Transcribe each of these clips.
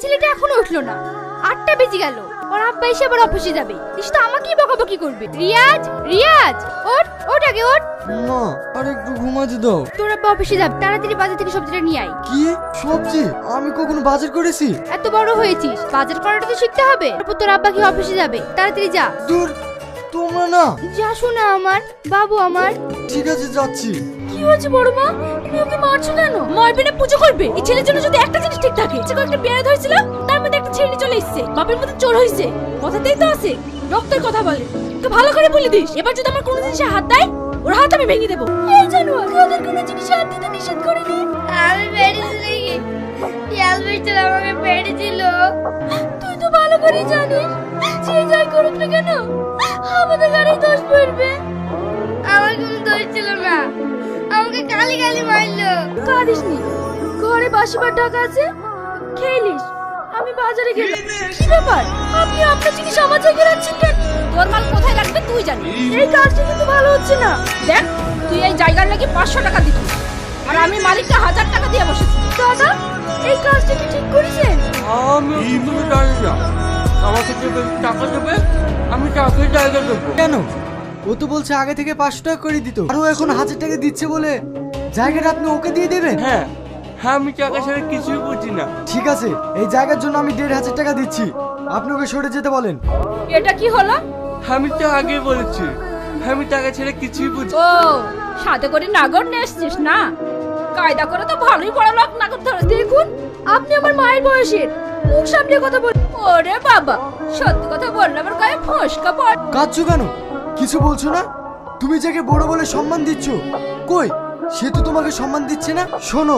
ছেলেটা এখনো উঠলো না, 8টা বেজে গেল। ওর আব্বা এসে আবার অফিসে যাবে, তো আমাকেই বকাবকি করবে। রিয়াজ, রিয়াজ, ওঠ ওঠ, আগে ওঠ। মা আর একটু ঘুমাতে দাও। তোর আব্বা অফিসে যাবে, তাড়াতাড়ি বাজার থেকে সবজিটা নিয়ে আয়। কি সবজি? আমি কখনো বাজার করেছি? এত বড় হয়েছিস, বাজার করাটা তো শিখতে হবে। তারপর তোর আব্বা কি অফিসে যাবে, তাড়াতাড়ি যা। দূর, তোমরা না। যা শোনা আমার বাবু আমার। ঠিক আছে, যাচ্ছি। কি হয়েছে বড় মা, তুমি ওকে মারছো কেন? মারবে না, পুজো করবে। এই ছেলের জন্য যদি একটা জিনিস ঠিক থাকে, সে একটা বিয়ে ধরেছিল, তার মধ্যে একটা ছেলে চলে এসেছে, বাপের মতো চোর হয়েছে। কথাতেই তো আছে, রক্তের কথা বলে। তো ভালো করে বলে দিস, এবার যদি আমার কোনো জিনিসে হাত দেয়, ওর হাত আমি ভেঙে দেবো। এই জানো, ওদের কোনো জিনিসে হাত দিতে নিষেধ করিনি। আমি পেরেছি, অ্যালবেস্টার আমাকে পেরেছিল। তুই তো ভালো করে জানিস, যে যাই করুক না কেন, আমাদের গাড়ি দোষ পড়বে। আমার কোনো দোষ ছিল না, আমাকে গালি গালি মারলো। কাঁদিস নি, ঘরে বাসিবার টাকা আছে, খেলিস। আমি বাজারে গেলাম। কি ব্যাপার, আপনি আপনার জিনিস আমার জায়গায় রাখছেন কেন? তোর মাল কোথায় রাখবে তুই জানিস। এই কাজটা কিন্তু ভালো হচ্ছে না। দেখ, তুই এই জায়গার লাগি 500 টাকা দিবি, আর আমি মালিককে 1000 টাকা দিয়ে বসেছি। দাদা, এই কাজটা কি ঠিক করেছেন? আমি কিছু জানি না, আমাকে যে বেশি টাকা দেবে আমি তাকে জায়গা দেবো। কেন? ও তো বলছে আগে থেকে 500 টাকা করে দিত, আর ও এখন 1000 টাকা দিচ্ছে বলে জায়গাটা আপনি ওকে দিয়ে দেবেন? হ্যাঁ হ্যাঁ, আমি টাকা ছাড়া কিছুই বুঝি না। ঠিক আছে, এই জায়গার জন্য আমি 1500 টাকা দিচ্ছি, আপনি ওকে সরে যেতে বলেন। এটা কি হলো? আমি তো আগে বলেছি আমি টাকা ছেড়ে কিছুই বুঝি ও, সাথে করে নাগর নিয়ে এসছিস না? কায়দা করে তো ভালোই বড় লোক নাগর ধরে। দেখুন, আপনি আমার মায়ের বয়সের, মুখ সামনে কথা বল। ওরে বাবা, সত্যি কথা বললে আমার গায়ে ফসকা পড়। কাঁদছো কেন? কিছু বলছো না? তুমি যাকে বড় বলে সম্মান দিচ্ছ, কই সে তো তোমাকে সম্মান দিচ্ছে না। শোনো,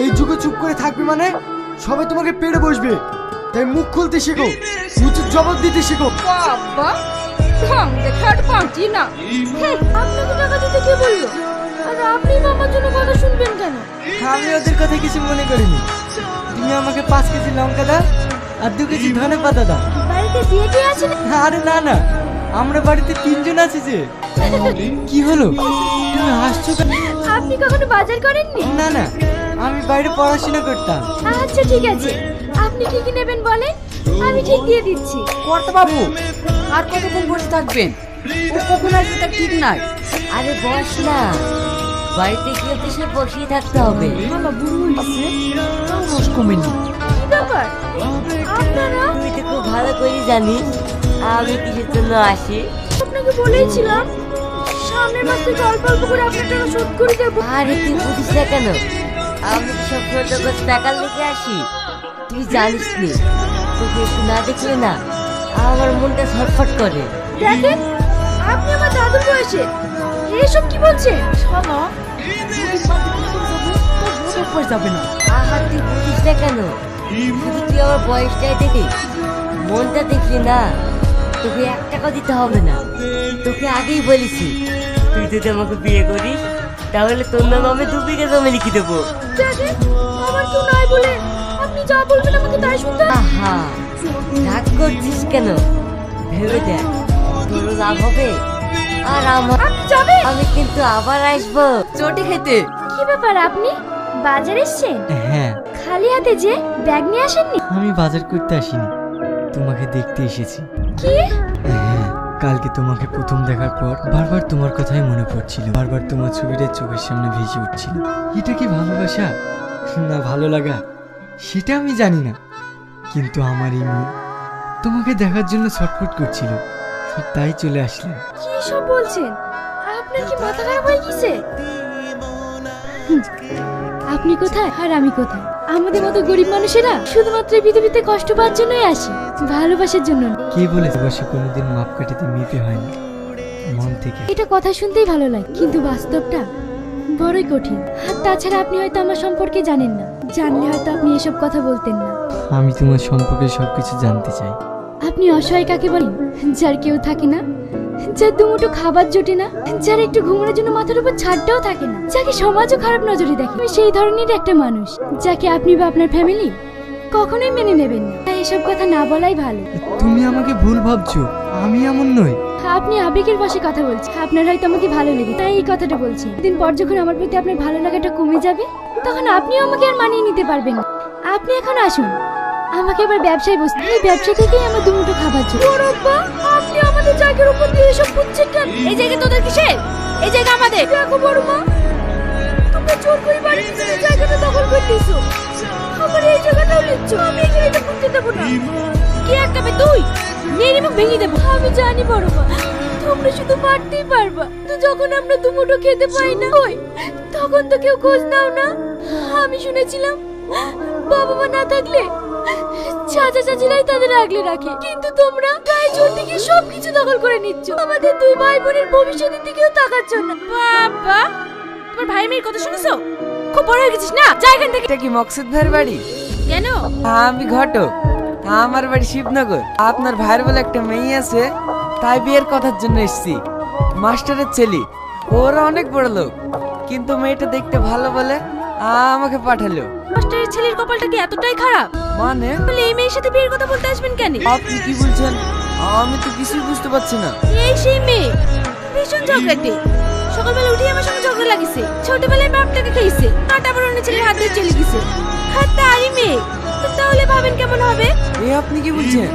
এই যুগে চুপ করে থাকবে মানে সবাই তোমাকে পেড়ে বসবে, তাই মুখ খুলতে শেখো, উচিত জবাব দিতে শেখো। বাবা, ঢং দেখে আর পাঁচি না। আপনাকে টাকা দিতে কে বললো? আর আপনি আমার জন্য কথা শুনবেন কেন? আমি ওদের কথা কিছু মনে করিনি। তুমি আমাকে 5 কেজি লঙ্কা দাও আর 2 কেজি ধনে পাতা দাও। বাড়িতে বিয়ে দিয়ে আছে না? আরে না না, আমরা বাড়িতে 3 জন আছি যে। কি হলো, তুমি হাসছো কেন? আপনি কখনো বাজার করেননি? না না, আমি বাইরে পড়াশোনা করতাম। আচ্ছা ঠিক আছে, আপনি কি কি নেবেন বলেন, আমি ঠিক দিয়ে দিচ্ছি। কর্তা বাবু, আর কতক্ষণ বসে থাকবেন? ও কখন আসবে তার ঠিক নাই। আরে বস না, বাড়িতে গিয়ে তো সে বসেই থাকতে হবে। মামা বুড়ো হয়েছে, তাও রস কমেনি। কি ব্যাপার আপনারা? তুই তো খুব ভালো করে জানিস আমি কিসের জন্য আসি। আপনাকে বলেছিলাম সামনের মাস থেকে অল্প অল্প করে আপনার টাকা শোধ করে দেবো। আরে তুই বুঝিস না কেন, আমি কি সবসময় তোর কাছে টাকা লেগে আসি? তুই জানিস নি, তোকে একটু না দেখলে না আমার মনটা ছটফট করে। দেখেন, আপনি আমার দাদুর বয়সে, এসব কি বলছেন? শালা, তোর যাবে না। আহা তুই বুঝিস না কেন, শুধু তুই আমার বয়সটাই দেখিস, মনটা দেখলি না, তোকে 1 টাকা দিতে হবে না। তোকে আগেই বলেছি, তুই যদি আমাকে বিয়ে করিস তাহলে তোর নাম আমি 2 বিঘা জমি লিখে দেবো। দেখেন, আমার কেউ নাই বলে আপনি যা বলবেন আমাকে তাই শুনতে হবে। আহা, রাগ করছিস কেন? ভেবে দেখ, তোর লাভ হবে আর আমার। আপনি যাবেন? আমি কিন্তু আবার আসবো চটি খেতে। কি ব্যাপার, আপনি বাজারে এসেছেন? হ্যাঁ, খালি হাতে যে, ব্যাগ নিয়ে আসেননি? আমি বাজার করতে আসিনি, তোমাকে দেখতে এসেছি। কি? হ্যাঁ, কালকে তোমাকে প্রথম দেখার পর বারবার তোমার কথাই মনে পড়ছিল, বারবার তোমার ছবিটা চোখের সামনে ভেসে উঠছিল। এটা কি ভালোবাসা না ভালো লাগা সেটা আমি জানি না, কিন্তু আমার এই মন তোমাকে দেখার জন্য ছটফট করছিল, তাই চলে আসলাম। কি সব বলছেন? আপনার কি মাথা খারাপ হয়ে গেছে? আপনি কোথায় আর আমি কোথায়? আমাদের মতো গরিব মানুষেরা শুধুমাত্র এই পৃথিবীতে কষ্ট পাওয়ার জন্যই আসি, ভালোবাসার জন্য না। কে বলেছে বসে কোনোদিন মাপ কাটাতে নিতে হয় না, মন থেকে। এটা কথা শুনতেই ভালো লাগে, কিন্তু বাস্তবটা বড়ই কঠিন। আর তাছাড়া আপনি হয়তো আমার সম্পর্কে জানেন না, জানলে হয়তো আপনি এসব কথা বলতেন না। আমি তোমার সম্পর্কে সবকিছু জানতে চাই। আপনি অসহায় কাকে বলেন? যার কেউ থাকে না, যার দুমুঠো খাবার জোটে না, যার একটু ঘুমানোর জন্য মাথার উপর ছাদটাও থাকে না, যাকে সমাজও খারাপ নজরে দেখে। আমি সেই ধরনের একটা মানুষ, যাকে আপনি বা আপনার ফ্যামিলি কখনোই মেনে নেবেন না। তাই এসব কথা না বলাই ভালো। তুমি আমাকে ভুল ভাবছো, আমি এমন নই। আপনি আবেগের বশে কথা বলছেন। আপনার হয়তো আমাকে ভালো লেগে তাই এই কথাটা বলছেন। দিন পর যখন আমার প্রতি আপনার ভালো লাগাটা কমে যাবে, তখন আপনিও আমাকে আর মানিয়ে নিতে পারবেন না। আপনি এখন আসুন, আমাকে এবার ব্যবসায় বসতে, এই ব্যবসা থেকেই আমার দুমুঠো খাবার জন্য। বড়প্পা, আপনি আমাদের জায়গার উপর দিয়ে এসব বুঝছেন কেন? এই জায়গা তোদের কিসের? এই জায়গা আমাদের। দেখো বড়মা, তোমরা জোর করে বাড়ির পিছনে জায়গাটা দখল করে দিয়েছো। আমার এই জায়গাটাও নিচ্ছ, আমি এখানে এটা করতে দেবো না। কি আটকাবে তুই? মেরে মুখ ভেঙে দেবো। আমি জানি বড়মা, তোমরা শুধু মারতেই পারবা, তো যখন আমরা দুমুঠো খেতে পাই না ওই তখন তো কেউ খোঁজ নাও না। আমি শুনেছিলাম বাবা মা না থাকলে চাচা চাচিরাই তাদের আগলে রাখে, কিন্তু তোমরা গায়ে জোর থেকে সবকিছু দখল করে নিচ্ছ। আমাদের দুই ভাই বোনের ভবিষ্যতের দিকেও তাকাচ্ছ না। বাবা, তোমার ভাই মেয়ের কথা শুনেছো? খুব বড় হয়ে গেছিস না, যা এখান থেকে। এটা কি মকসুদ ভাইয়ের বাড়ি? কেন? আমি ঘটক, আমার বাড়ি শিবনগর। আপনার ভাইয়ের বলে একটা মেয়ে আছে, তাই বিয়ের কথার জন্য এসেছি। মাস্টারের ছেলে, ওরা অনেক বড় লোক, কিন্তু মেয়েটা দেখতে ভালো বলে আমাকে পাঠালো। মাস্টারের ছেলের কপালটা কি এতটাই খারাপ? মানে বলে এই মেয়ের সাথে বিয়ের কথা বলতে আসবেন কেন? আপনি কি বলছেন? আমি তো কিছুই বুঝতে পারছি না। এই সেই মেয়ে ভীষণ ঝগড়াটে, সকালবেলা উঠে আমার সঙ্গে ঝগড়া লাগিছে, ছোটবেলায় বাপটাকে খেয়েছে, আট আবার অন্য ছেলের হাত দিয়ে চলে গেছে। আর তারই মেয়ে, তো তাহলে ভাবেন কেমন হবে? এ আপনি কি বলছেন?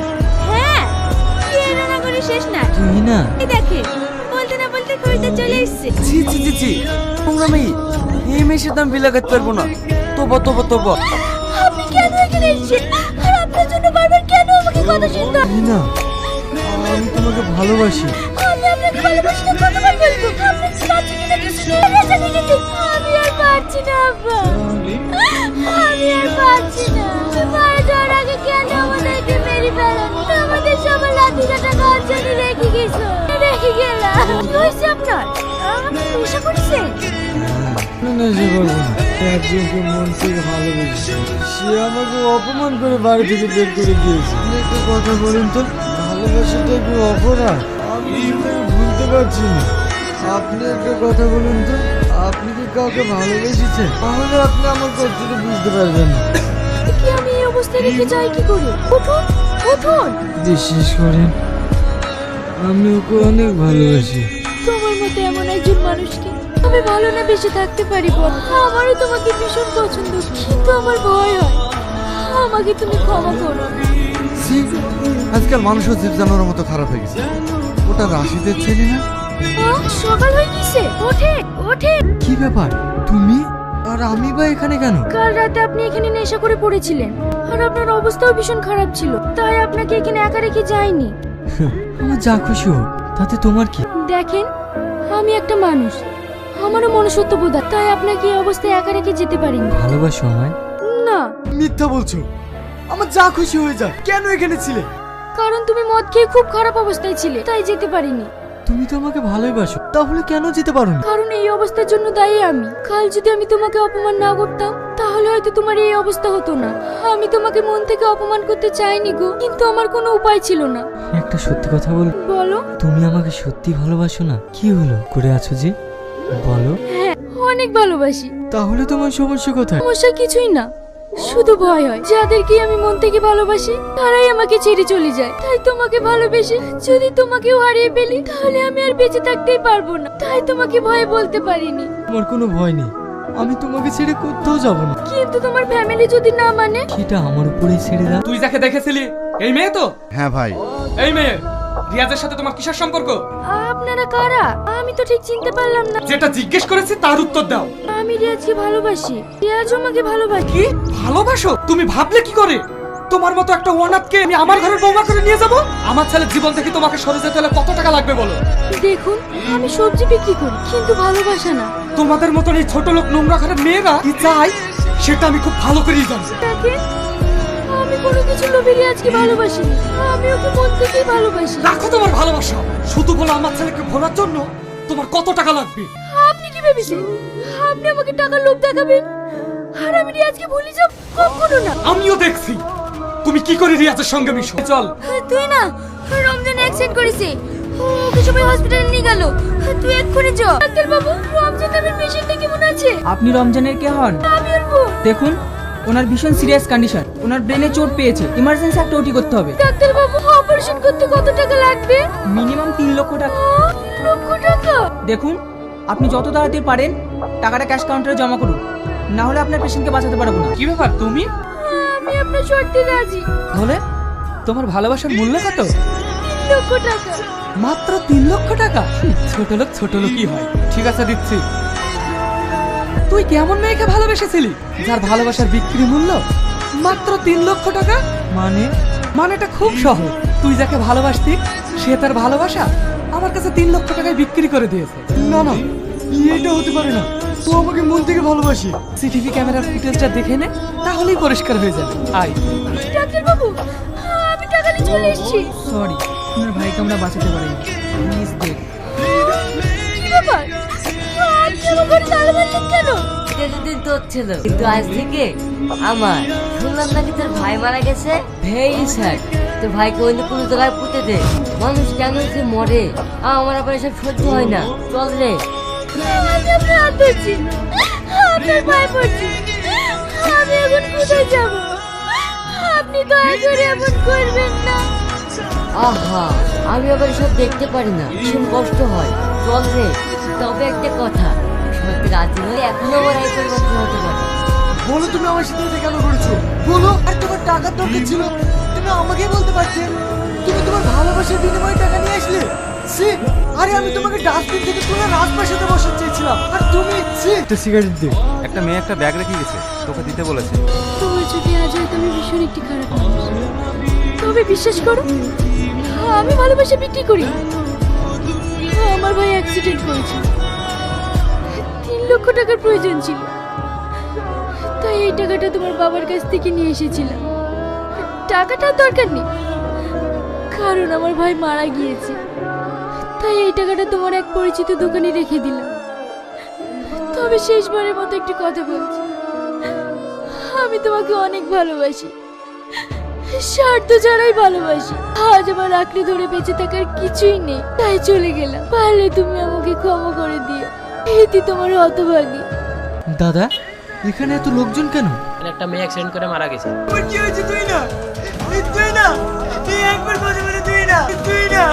হ্যাঁ, কি এরা করে শেষ না। তুই না এই দেখে, বলতে না বলতে খরিদ্দার চলে এসেছে। ছি ছি ছি ছি, তোমরা মেয়ে, এই মেয়ের সাথে আমি বিয়ে করতে পারবো না। তোবা তোবা তোবা। আপনি কেন এখানে এসেছেন? আর আপনার জন্য বারবার কেন আমাকে কথা শুনতে হয়? তুই না, আমি তোমাকে ভালোবাসি। আমি আপনাকে ভালোবাসি না, কতবার বলবো? আপনার চাচি কিনা কিছু নেশা লেগেছে। আমি আর পারছি না আব্বা, আমি আর পারছি না। মারা যাওয়ার আগে কেন আমাদেরকে মেরে ফেলেন? আমাদের সবার লাঠি কাটা খাওয়ার জন্য রেখে গেছো, রেখে গেলাম। কি হয়েছে আপনার? আপনি নেশা করছেন? না নেশা করবো না, একজনকে মন থেকে ভালোবেসে সে আমাকে অপমান করে বাড়ি থেকে বের করে দিয়েছে। আপনি একটা কথা বলুন তো, ভালোবাসাটা কি অপরাধ? আমি সেটাকে ভুলতে পারছি না। আপনি একটা কথা বলুন তো, আপনি কি কাউকে ভালোবেসেছেন? তাহলে আপনি আমার কষ্টটা বুঝতে পারবেন না। কি আমি এই অবস্থায় রেখে যাই কি করে? উঠুন, উঠুন। বিশ্বাস করেন, আমি ওকে অনেক ভালোবাসি। তোমার মতো এমন একজন মানুষকে আমি ভালো না বেঁচে থাকতে পারি বল? আমারও তোমাকে ভীষণ পছন্দ, কিন্তু আমার ভয় হয়। আমাকে তুমি ক্ষমা করো। ছি, আজকাল মানুষও জীব জানোয়ারের মতো খারাপ হয়ে গেছে। ওটা রাশিদের ছেলে না? সকাল হয়ে গেছে, ওঠে ওঠে। কি ব্যাপার, তুমি আর আমি বা এখানে কেন? কাল রাতে আপনি এখানে নেশা করে পড়েছিলেন, আর আপনার অবস্থাও ভীষণ খারাপ ছিল, তাই আপনাকে এখানে একা রেখে যাইনি। আমার যা খুশি হোক, তাতে তোমার কি? দেখেন, আমি একটা মানুষ, আমারও মনুষ্যত্ব বোধ আছে, তাই আপনাকে এই অবস্থায় একা রেখে যেতে পারিনি। ভালোবাসো আমায়? না, মিথ্যা বলছো। আমার যা খুশি হয়ে যায়। কেন এখানে ছিলে? কারণ তুমি মদ খেয়ে খুব খারাপ অবস্থায় ছিলে, তাই যেতে পারিনি। তুমি তো আমাকে ভালোবাসো, তাহলে কেন যেতে পারো না? কারণ এই অবস্থার জন্য দায়ী আমি। কাল যদি আমি তোমাকে অপমান না করতাম, তাহলে হয়তো তোমার এই অবস্থা হতো না। আমি তোমাকে মন থেকে অপমান করতে চাইনি গো, কিন্তু আমার কোনো উপায় ছিল না। একটা সত্যি কথা বল, বলো। তুমি আমাকে সত্যি ভালোবাসো না? কি হলো, করে আছো যে? বলো। হ্যাঁ, অনেক ভালোবাসি। তাহলে তোমার সমস্যা কোথায়? সমস্যা কিছুই না, শুধু ভয় হয় যাদেরকে আমি মন থেকে ভালোবাসি তারাই আমাকে ছেড়ে চলে যায়। তাই তোমাকে ভালোবেসে যদি তোমাকেও হারিয়ে ফেলি, তাহলে আমি আর বেঁচে থাকতেই পারবো না। তাই তোমাকে ভয় বলতে পারিনি। আমার কোনো ভয় নেই, আমি তোমাকে ছেড়ে কোথাও যাব না। কিন্তু তোমার ফ্যামিলি যদি না মানে? সেটা আমার উপরেই ছেড়ে দাও। তুই যাকে দেখেছিলি এই মেয়ে তো? হ্যাঁ ভাই। এই মেয়ে রিয়াজের সাথে তোমার কিসের সম্পর্ক? আপনারা কারা? আমি তো ঠিক চিনতে পারলাম না। যেটা জিজ্ঞেস করেছি তার উত্তর দাও। আমি রিয়াজকে ভালোবাসি, রিয়াজও আমাকে ভালোবাসি। কি ভালোবাসো? তুমি ভাবলে কি করে তোমার মতো একটা অনাথকে আমি আমার ঘরের বৌমা করে নিয়ে যাব? আমার ছেলের জীবন থেকে তোমাকে সরে যেতে হলে কত টাকা লাগবে বলো? দেখুন, আমি সবজি বিক্রি করি, কিন্তু ভালোবাসা না। তোমাদের মতন এই ছোট লোক নোংরা ঘরের মেয়েরা কি চায় সেটা আমি খুব ভালো করেই জানি। দেখেন, আমি কোনো কিছু লোভে রিয়াজকে ভালোবাসি, আমি ওকে মন থেকেই ভালোবাসি। রাখো তোমার ভালোবাসা, শুধু বলো আমার ছেলেকে ভোলার জন্য তোমার কত টাকা লাগবে? আপনি কি ভেবেছেন আপনি আমাকে টাকার লোভ দেখাবেন আর আমি রিয়াজকে ভুলে যাব? কখনো না। আমিও দেখছি তুমি কি করে রিয়াজের সঙ্গে মিশো। চল। তুই না, রমজান অ্যাক্সিডেন্ট করেছে, ওকে সবাই হসপিটালে নিয়ে গেল। তুই এক্ষুনি যা। ডাক্তার বাবু, রমজান নামের পেশেন্টটা কেমন আছে? আপনি রমজানের কে হন? আমি আর বোন। দেখুন, ওনার ভীষণ সিরিয়াস কন্ডিশন, ওনার ব্রেনে চোট পেয়েছে, ইমার্জেন্সি একটা ওটি করতে হবে। ডাক্তার বাবু, অপারেশন করতে কত টাকা লাগবে? মিনিমাম 3 লক্ষ টাকা। 3 লক্ষ টাকা? দেখুন, আপনি যত তাড়াতাড়ি পারেন টাকাটা ক্যাশ কাউন্টারে জমা করুন, না হলে আপনার পেশেন্টকে বাঁচাতে পারবো না। কি ব্যাপার তুমি? আমি আপনার শর্তে রাজি। বলে তোমার ভালোবাসার মূল্য কত? 3 লক্ষ টাকা। মাত্র 3 লক্ষ টাকা? ছোট লোকই হয়। ঠিক আছে, দিচ্ছি। তুই কেমন মেয়েকে ভালোবেসেছিলি যার ভালোবাসার বিক্রি মূল্য মাত্র 3 লক্ষ টাকা? মানেটা খুব সহজ। তুই যাকে ভালোবাসতি সে তার ভালোবাসা আমার কাছে 3 লক্ষ টাকায় বিক্রি করে দিয়েছে। না না, এটা হতে পারে না। ও আমাকে মন থেকে ভালোবাসি। সিটিভি ক্যামেরার ফুটেজটা দেখে নে, তাহলেই পরিষ্কার হয়ে যাবে। আয়। ডাক্তার বাবু, আমি টাকা নিয়ে চলে এসেছি। সরি, আপনার ভাইকে আমরা বাঁচাতে পারিনি। প্লিজ দেখ। কি ব্যাপার? আপনি আমার ঘরে তালা মারলেন কেন? এতদিন তোর ছিল, কিন্তু আজ থেকে আমার। শুনলাম নাকি তোর ভাই মারা গেছে। Very sad. তোর ভাইকে অন্য কোনো জায়গায় পুঁতে দে। মানুষ কেন যে মরে, আমার আবার এসব সহ্য হয় না। চল রে। আমি আপনার হাত ধরছি, আপনার পায়ে পড়ছি। আমি এখন কোথায় যাব? আপনি দয়া করে এমন করবেন না। আহা, আমি আবার এসব দেখতে পারি না, ভীষণ কষ্ট হয়। চল রে। তবে একটা কথা, সত্যি রাজি হলে এখনো আমার এই পরিবর্তন হতে পারে। বলো তুমি আমার সাথে এটা কেন করেছো? বলো। আর তোমার টাকার দরকার ছিল, তুমি আমাকেই বলতে পারতে। তুমি তোমার ভালোবাসার বিনিময়ে টাকা নিয়ে আসলে। সি, আরে আমি তোমাকে ডাস্টবিন থেকে তুলে রাজপাশাতে বসাতে চেয়েছিলাম, আর তুমি একটা সিগারেট দে। একটা মেয়ে একটা ব্যাগ রেখে গেছে, তোকে দিতে বলেছে। তোমার যদি আজ হয়তো আমি ভীষণ একটি খারাপ মানুষ, তবে বিশ্বাস করো আমি ভালোবাসা বিক্রি করি। আমার ভাই অ্যাক্সিডেন্ট করেছে, 3 লক্ষ টাকার প্রয়োজন ছিল, তাই এই টাকাটা তোমার বাবার কাছ থেকে নিয়ে এসেছিলাম। টাকাটার দরকার নেই, কারণ আমার ভাই মারা গিয়েছে, তাই এই টাকাটা তোমার এক পরিচিত দোকানে রেখে দিলাম। তবে শেষবারের মতো একটি কথা বলছি, আমি তোমাকে অনেক ভালোবাসি, স্বার্থ ছাড়াই ভালোবাসি। আজ আমার আঁকড়ে ধরে বেঁচে থাকার কিছুই নেই, তাই চলে গেলাম। পারলে তুমি আমাকে ক্ষমা করে দিও। এটি তোমার হতভাগী। দাদা, এখানে এত লোকজন কেন? একটা মেয়ে অ্যাক্সিডেন্ট করে মারা গেছে। কি হয়েছে? তুই না, তুই না, একবার বলে তুই না।